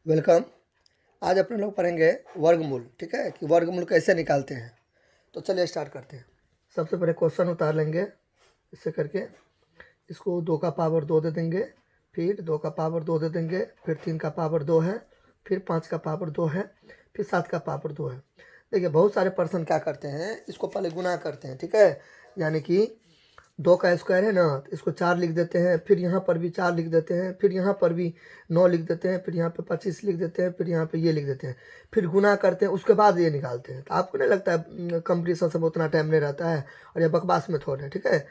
Welcome. आज अपने लोग पढ़ेंगे वर्गमूल। ठीक है कि वर्गमूल कैसे निकालते हैं। तो चलिए स्टार्ट करते हैं। सबसे पहले क्वेश्चन उतार लेंगे इससे करके, इसको 2 का पावर 2 दे देंगे, फिर 2 का पावर 2 दे देंगे, फिर 3 का पावर 2 है, फिर 5 का पावर 2 है, फिर 7 का पावर 2 है। देखिए बहुत सारे पर्सन क्या करते हैं, इसको पहले गुना करते हैं। ठीक है, यानी कि 2 का स्क्वायर है ना, तो इसको 4 लिख देते हैं, फिर यहाँ पर भी 4 लिख देते हैं, फिर यहाँ पर भी 9 लिख देते हैं, फिर यहाँ पे 25 लिख देते हैं, फिर यहाँ पे ये लिख देते हैं, फिर गुना करते हैं, उसके बाद ये निकालते हैं। तो आपको नहीं लगता है कंपटीशन सब उतना टाइम नहीं रहता है और ये बकवास में थोड़ा है। ठीक है,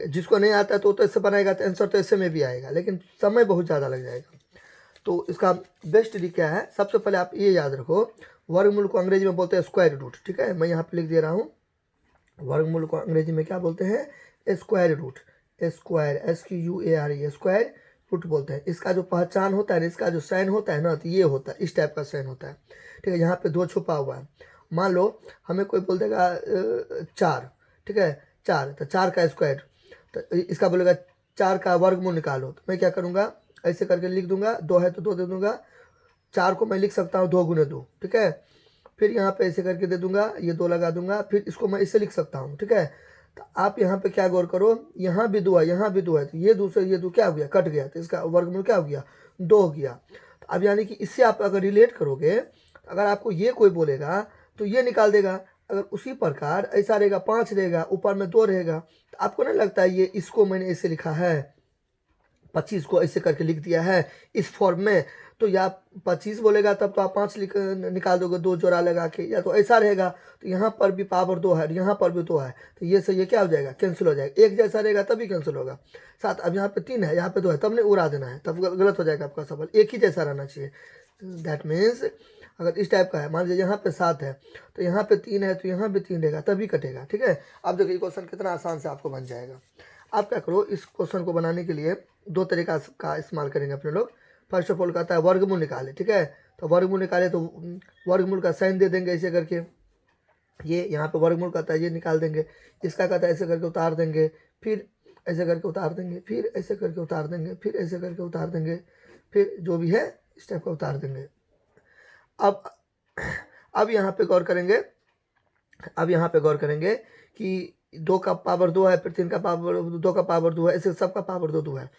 जिसको नहीं आता तो इससे बनाएगा तो आंसर तो ऐसे में भी आएगा, लेकिन समय बहुत ज़्यादा लग जाएगा। तो इसका बेस्ट ट्रिक क्या है, सबसे पहले आप ये याद रखो, वर्गमूल को अंग्रेजी में बोलते हैं स्क्वायर रूट। ठीक है, मैं यहाँ पे लिख दे रहा हूँ, वर्गमूल को अंग्रेजी में क्या बोलते हैं, square root. Square SQUARE square root बोलते हैं। इसका जो पहचान होता है ना, इसका जो साइन होता है ना, तो ये होता है, इस टाइप का साइन होता है। ठीक है, यहाँ पे 2 छुपा हुआ है। मान लो हमें कोई बोल देगा 4, ठीक है 4, तो 4 का स्क्वायर, तो इसका बोलेगा 4 का वर्गमूल निकालो, तो मैं क्या करूँगा, ऐसे करके लिख दूंगा, 2 है तो 2 दे दूंगा, 4 को मैं लिख सकता हूँ 2 गुने 2। ठीक है, फिर यहाँ पे ऐसे करके दे दूंगा, ये 2 लगा दूंगा, फिर इसको मैं इसे लिख सकता हूँ। ठीक है, तो आप यहाँ पे क्या गौर करो, यहाँ भी 2 है, यहाँ भी 2 है, तो ये 2 से ये 2 क्या हो गया, कट गया, तो इसका वर्गमूल क्या हो गया, 2 हो गया। तो अब यानी कि इससे आप अगर रिलेट करोगे, अगर आपको ये कोई बोलेगा तो ये निकाल देगा। अगर उसी प्रकार ऐसा रहेगा, 5 रहेगा, ऊपर में 2 रहेगा, तो आपको नहीं लगता है ये इसको मैंने ऐसे लिखा है, 25 को ऐसे करके लिख दिया है इस फॉर्म में, तो या 25 बोलेगा तब तो आप 5 निकाल दोगे 2 जोड़ा लगा के, या तो ऐसा रहेगा, तो यहाँ पर भी पावर 2 है, यहाँ पर भी 2 है, तो ये से ये क्या हो जाएगा, कैंसिल हो जाएगा। एक जैसा रहेगा तभी कैंसिल होगा। 7, अब यहाँ पे 3 है, यहाँ पे 2 है, तब नहीं उड़ा देना है, तब गलत हो जाएगा आपका सवाल। एक ही जैसा रहना चाहिए। दैट मीन्स अगर इस टाइप का है, मान लीजिए यहाँ पे 7 है तो यहाँ पे 3 है, तो यहाँ भी 3 रहेगा तभी कटेगा। ठीक है, अब देखिए क्वेश्चन कितना आसान से आपको बन जाएगा। आप क्या करो, इस क्वेश्चन को बनाने के लिए 2 तरीका का इस्तेमाल करेंगे अपने लोग। फर्स्ट ऑफ ऑल कहता है वर्गमूल निकाले। ठीक है, तो वर्गमूल निकाले तो वर्गमूल का साइन दे देंगे ऐसे करके, ये यहाँ पे वर्गमूल कहता है ये निकाल देंगे, इसका कहता है ऐसे करके उतार देंगे, फिर ऐसे करके उतार देंगे, फिर ऐसे करके उतार देंगे, फिर ऐसे करके उतार देंगे, फिर जो भी है इस टाइप का उतार देंगे। अब यहाँ पे गौर करेंगे, अब यहाँ पे गौर करेंगे कि 2 का पावर 2 है, फिर 3 का पावर 2 का पावर 2 है, ऐसे सबका पावर 2 2 है।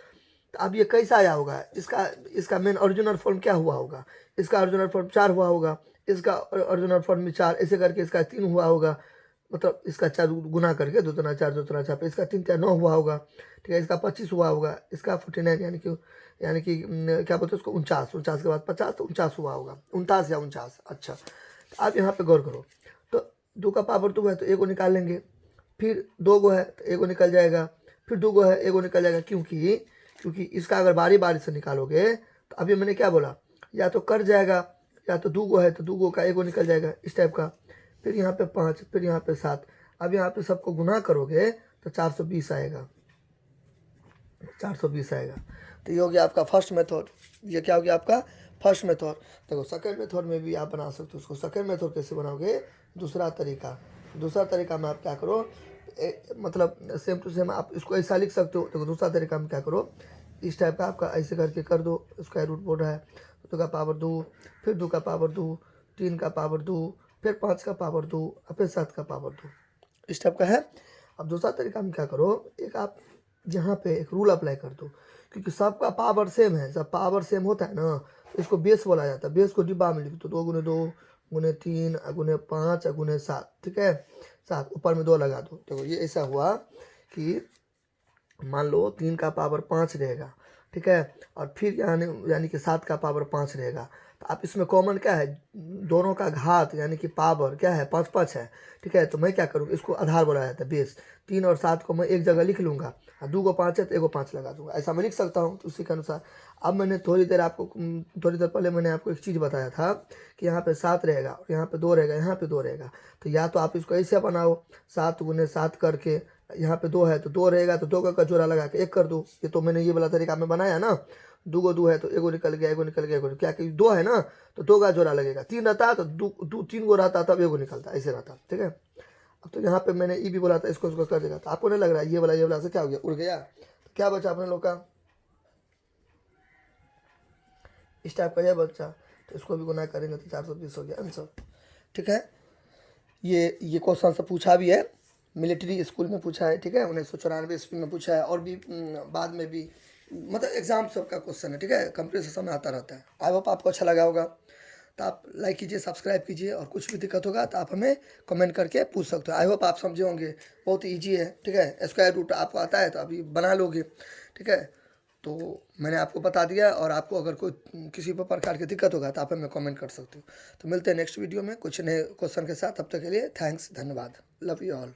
तो अब ये कैसा आया होगा, इसका मेन ओरिजिनल फॉर्म क्या हुआ होगा, इसका ओरिजिनल फॉर्म 4 हुआ होगा, इसका ओरिजिनल फॉर्म में 4, ऐसे करके इसका 3 हुआ होगा, मतलब इसका 4 गुना करके 2 3 4 2 3 4 पे इसका 3 4 9 हुआ होगा। ठीक है, इसका 25 हुआ होगा, इसका 49 यानी कि क्या बोलते हैं उसको 49, 49 के बाद 50 तो 49 हुआ होगा, 49 या 49। अच्छा, तो आप यहाँ पे गौर करो, तो 2 का पावर 2 है तो एगो निकाल लेंगे, फिर 2 गो है तो एगो निकल जाएगा, फिर 2 गो है एगो निकल जाएगा, क्योंकि इसका अगर बारी बारी से निकालोगे तो अभी मैंने क्या बोला, या तो कट जाएगा, या तो 2 गो है तो 2 गो का एगो निकल जाएगा इस टाइप का, फिर यहाँ पे 5, फिर यहाँ पे 7। अब यहाँ पे सबको गुना करोगे तो 420 आएगा, 420 आएगा। तो ये हो गया आपका फर्स्ट मेथड। ये क्या हो गया आपका फर्स्ट मेथड। देखो सेकंड मेथड में भी आप बना सकते हो उसको। सेकंड मेथड कैसे बनाओगे, दूसरा तरीका में आप क्या करो, मतलब सेम टू सेम आप इसको ऐसा लिख सकते हो। देखो दूसरा तरीका में क्या करो, इस टाइप का आपका ऐसे करके कर दो, स्क्वायर रूट बोल रहा है, 2 का पावर 2, फिर 2 का पावर 2, 3 का पावर 2, फिर 5 का पावर 2, और फिर 7 का पावर 2, इस टाइप का है। अब दूसरा तरीका में क्या करो, एक आप जहाँ पे एक रूल अप्लाई कर दो, क्योंकि सबका पावर सेम है, सब पावर सेम होता है ना, इसको बेस बोला जाता है। बेस को डिब्बा में लिख दो, 2 गुने 2 गुने 3 गुने 5 गुने 7। ठीक है, 7 ऊपर में 2 लगा दो। देखो ये ऐसा हुआ कि मान लो 3 का पावर 5 रहेगा, ठीक है, और फिर यानी कि 7 का पावर 5 रहेगा। तो आप इसमें कॉमन क्या है, दोनों का घात यानी कि पावर क्या है, 5 5 है। ठीक है, तो मैं क्या करूँगा, इसको आधार बोला जाता है, बेस। 3 और 7 को मैं एक जगह लिख लूँगा, 2 को 5 है तो एगो 5 लगा दूंगा, ऐसा मैं लिख सकता हूँ। तो उसी के अनुसार अब मैंने थोड़ी देर पहले मैंने आपको एक चीज़ बताया था कि यहाँ पे 7 रहेगा और यहाँ पे 2 रहेगा, यहाँ पे 2 रहेगा। तो या तो आप इसको ऐसे बनाओ, 7 गुने 7 करके, यहाँ पे 2 है तो 2 रहेगा, तो 2 का जोड़ा लगा के 1 कर दो। ये तो मैंने ये वाला तरीका में बनाया ना, 2 को 2 है तो एगो निकल गया, एगो निकल गया, एगो क्या कि 2 है ना, तो 2 का जोड़ा लगेगा। 3 रहता तो 3 गो रहता तब एगो निकलता, ऐसे रहता। ठीक है, अब तो यहाँ पे मैंने ई भी बोला था, इसको कर देगा। तो आपको नहीं लग रहा है ये वाला से क्या हो गया, उड़ गया। तो क्या बचा अपने लोग का, इस टाइप का ये बच्चा। तो इसको भी गुना करेंगे तो 420 हो गया आंसर। ठीक है, ये क्वेश्चन से पूछा भी है, मिलिट्री स्कूल में पूछा है। ठीक है, 1994 ईस्वी में पूछा है, और भी बाद में भी, मतलब एग्जाम सबका क्वेश्चन है। ठीक है, कंपटीशन में आता रहता है। आई होप आपको अच्छा लगा होगा। तो आप लाइक कीजिए, सब्सक्राइब कीजिए, और कुछ भी दिक्कत होगा तो आप हमें कमेंट करके पूछ सकते हो। आई होप आप समझे होंगे, बहुत ईजी है। ठीक है, स्क्वायर रूट आपको आता है तो अभी बना लोगे। ठीक है, तो मैंने आपको बता दिया, और आपको अगर कोई किसी भी प्रकार की दिक्कत होगा तो आप हमें कमेंट कर सकते हो। तो मिलते हैं नेक्स्ट वीडियो में कुछ नए क्वेश्चन के साथ। तब तक के लिए थैंक्स, धन्यवाद, लव यू ऑल।